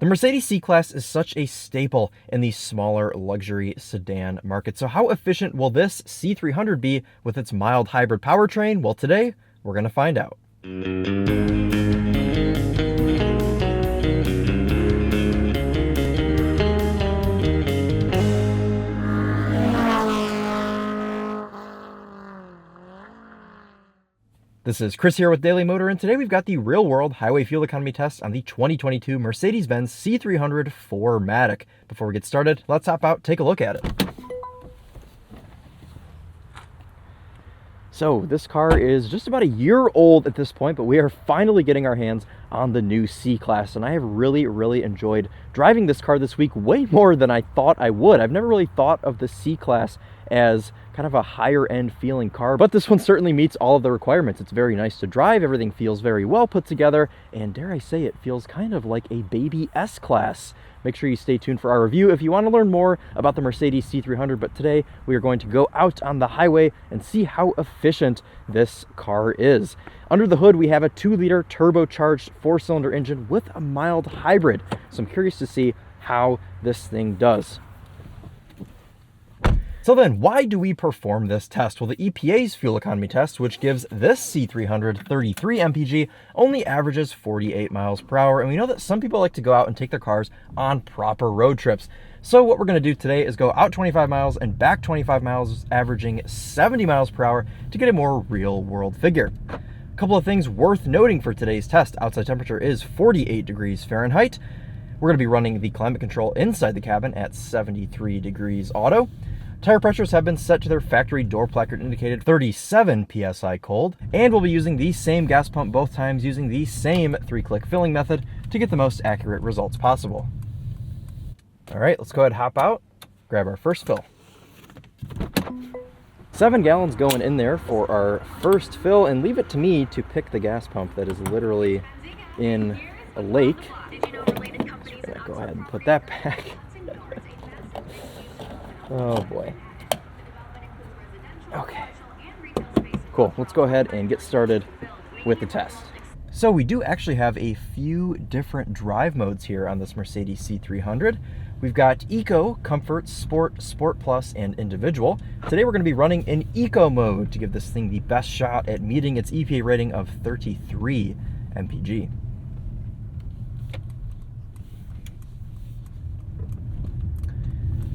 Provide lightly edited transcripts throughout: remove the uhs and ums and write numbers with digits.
The Mercedes C-Class is such a staple in the smaller luxury sedan market. So how efficient will this C300 be with its mild hybrid powertrain? Well, today we're going to find out. This is Chris here with Daily Motor, and today we've got the real-world highway fuel economy test on the 2022 Mercedes-Benz C300 4MATIC. Before we get started, let's hop out, take a look at it. So this car is just about a year old at this point, but we are finally getting our hands on the new C-Class, and I have really enjoyed driving this car this week, way more than I thought I would. I've never really thought of the C-Class as kind of a higher end feeling car, but this one certainly meets all of the requirements. It's very nice to drive, everything feels very well put together, and dare I say it feels kind of like a baby S-Class. Make sure you stay tuned for our review if you want to learn more about the Mercedes C300, but today we are going to go out on the highway and see how efficient this car is. Under the hood, we have a 2-liter turbocharged 4-cylinder engine with a mild hybrid, so I'm curious to see how this thing does. So then, why do we perform this test? Well, the EPA's fuel economy test, which gives this C300 33 MPG, only averages 48 miles per hour. And we know that some people like to go out and take their cars on proper road trips. So what we're going to do today is go out 25 miles and back 25 miles, averaging 70 miles per hour to get a more real-world figure. A couple of things worth noting for today's test. Outside temperature is 48 degrees Fahrenheit. We're going to be running the climate control inside the cabin at 73 degrees auto. Tire pressures have been set to their factory door placard indicated 37 PSI cold, and we'll be using the same gas pump both times using the same 3-click filling method to get the most accurate results possible. All right, let's go ahead and hop out, grab our first fill. 7 gallons going in there for our first fill, and leave it to me to pick the gas pump that is literally in a lake. Just gonna go ahead and put that back. Oh boy. Okay. Cool. Let's go ahead and get started with the test. So we do actually have a few different drive modes here on this Mercedes C300. We've got Eco, Comfort, Sport, Sport Plus, and Individual. Today we're going to be running in Eco mode to give this thing the best shot at meeting its EPA rating of 33 MPG.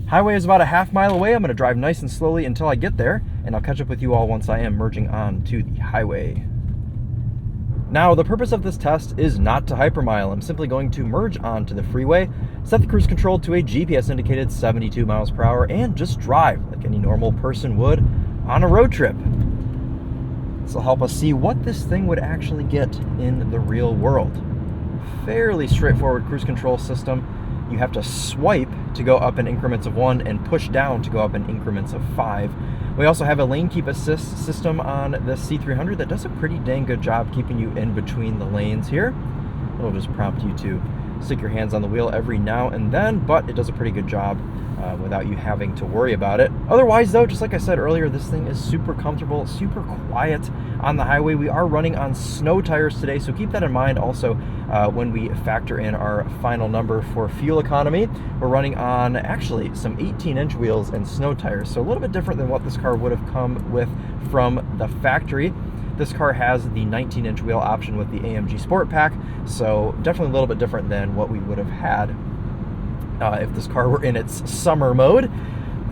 Highway is about a half mile away. I'm going to drive nice and slowly until I get there, and I'll catch up with you all once I am merging on to the highway. Now, the purpose of this test is not to hypermile. I'm simply going to merge onto the freeway, set the cruise control to a GPS indicated 72 miles per hour, and just drive like any normal person would on a road trip. This will help us see what this thing would actually get in the real world. Fairly straightforward cruise control system. You have to swipe to go up in increments of 1 and push down to go up in increments of 5. We also have a lane keep assist system on the C300 that does a pretty dang good job keeping you in between the lanes here. It'll just prompt you to stick your hands on the wheel every now and then, but it does a pretty good job without you having to worry about it. Otherwise though, just like I said earlier, this thing is super comfortable, super quiet on the highway. We are running on snow tires today, so keep that in mind also when we factor in our final number for fuel economy. We're running on actually some 18-inch wheels and snow tires, so a little bit different than what this car would have come with from the factory. This car has the 19-inch wheel option with the AMG Sport Pack, so definitely a little bit different than what we would have had if this car were in its summer mode.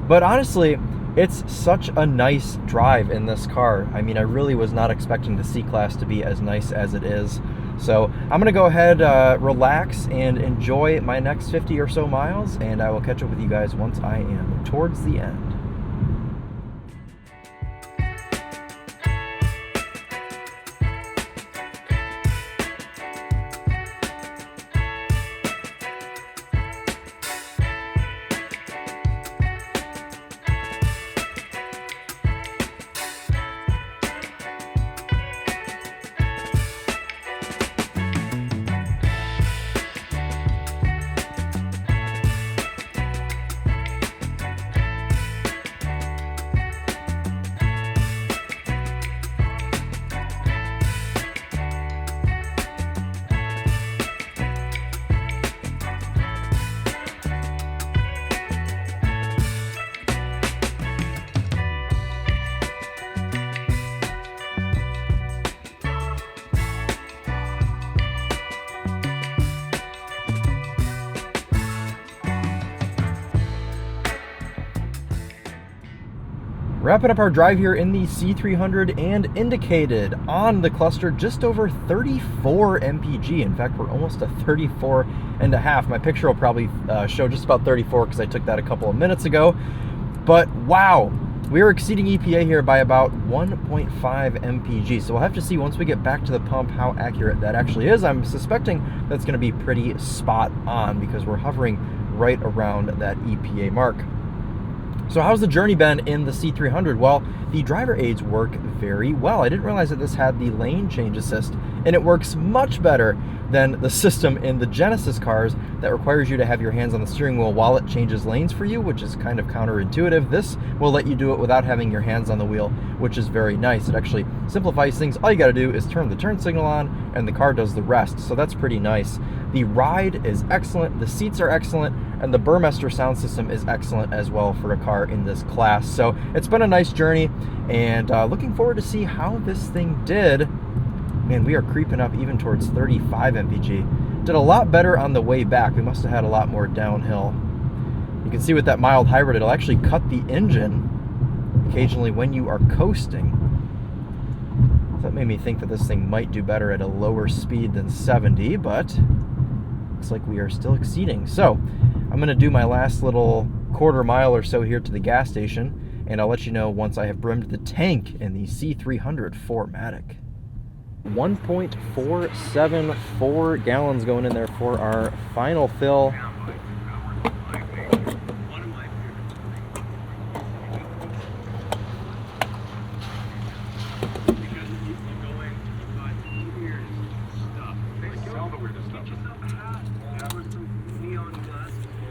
But honestly, it's such a nice drive in this car. I mean, I really was not expecting the C-Class to be as nice as it is. So I'm gonna go ahead, relax, and enjoy my next 50 or so miles, and I will catch up with you guys once I am towards the end. Wrapping up our drive here in the C300 and indicated on the cluster just over 34 MPG. In fact, we're almost a 34 and a half. My picture will probably show just about 34 because I took that a couple of minutes ago. But wow, we are exceeding EPA here by about 1.5 MPG. So we'll have to see once we get back to the pump how accurate that actually is. I'm suspecting that's going to be pretty spot on because we're hovering right around that EPA mark. So how's the journey been in the C300? Well, the driver aids work very well. I didn't realize that this had the lane change assist, and it works much better than the system in the Genesis cars that requires you to have your hands on the steering wheel while it changes lanes for you, which is kind of counterintuitive. This will let you do it without having your hands on the wheel, which is very nice. It actually simplifies things. All you got to do is turn the turn signal on, and the car does the rest. So that's pretty nice. The ride is excellent, the seats are excellent, and the Burmester sound system is excellent as well for a car in this class. So it's been a nice journey, and looking forward to see how this thing did. Man, we are creeping up even towards 35 MPG. Did a lot better on the way back. We must have had a lot more downhill. You can see with that mild hybrid, it'll actually cut the engine occasionally when you are coasting. So that made me think that this thing might do better at a lower speed than 70, but looks like we are still exceeding. So I'm going to do my last little quarter mile or so here to the gas station, and I'll let you know once I have brimmed the tank in the C300 4MATIC. 1.474 gallons going in there for our final fill.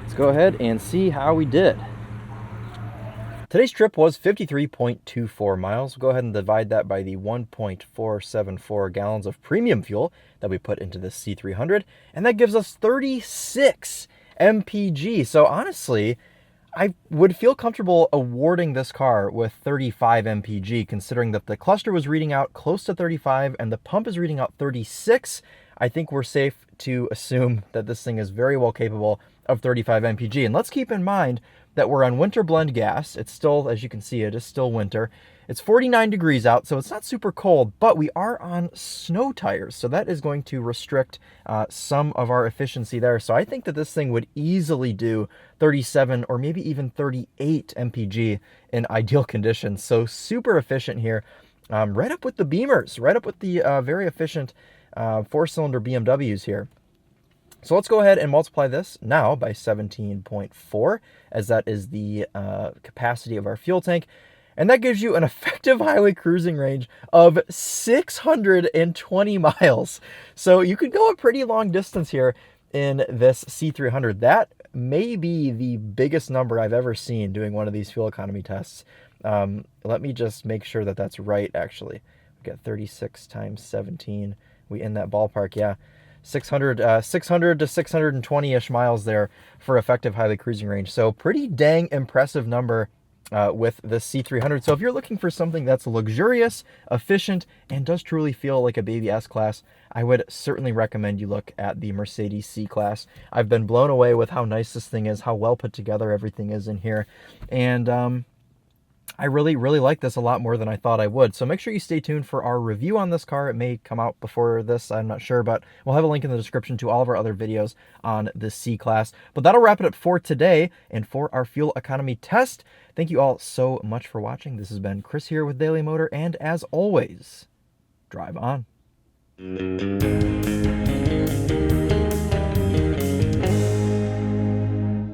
Let's go ahead and see how we did. Today's trip was 53.24 miles. We'll go ahead and divide that by the 1.474 gallons of premium fuel that we put into this C300, and that gives us 36 MPG. So honestly, I would feel comfortable awarding this car with 35 MPG, considering that the cluster was reading out close to 35 and the pump is reading out 36. I think we're safe to assume that this thing is very well capable of 35 MPG. And let's keep in mind that we're on winter blend gas. It's still, as you can see, it is still winter. It's 49 degrees out, so it's not super cold, but we are on snow tires, so that is going to restrict some of our efficiency there. So I think that this thing would easily do 37 or maybe even 38 MPG in ideal conditions. So super efficient here, right up with the Beamers, right up with the very efficient four-cylinder BMWs here. So let's go ahead and multiply this now by 17.4, as that is the capacity of our fuel tank. And that gives you an effective highway cruising range of 620 miles. So you could go a pretty long distance here in this C300. That may be the biggest number I've ever seen doing one of these fuel economy tests. Let me just make sure that that's right, actually. We got 36 times 17. We in that ballpark, yeah. 600 to 620-ish miles there for effective highway cruising range. So pretty dang impressive number with the C300. So if you're looking for something that's luxurious, efficient, and does truly feel like a baby S-Class, I would certainly recommend you look at the Mercedes C-Class. I've been blown away with how nice this thing is, how well put together everything is in here. And I really like this a lot more than I thought I would. So make sure you stay tuned for our review on this car. It may come out before this, I'm not sure, but we'll have a link in the description to all of our other videos on the C-Class. But that'll wrap it up for today and for our fuel economy test. Thank you all so much for watching. This has been Chris here with Daily Motor, and as always, drive on.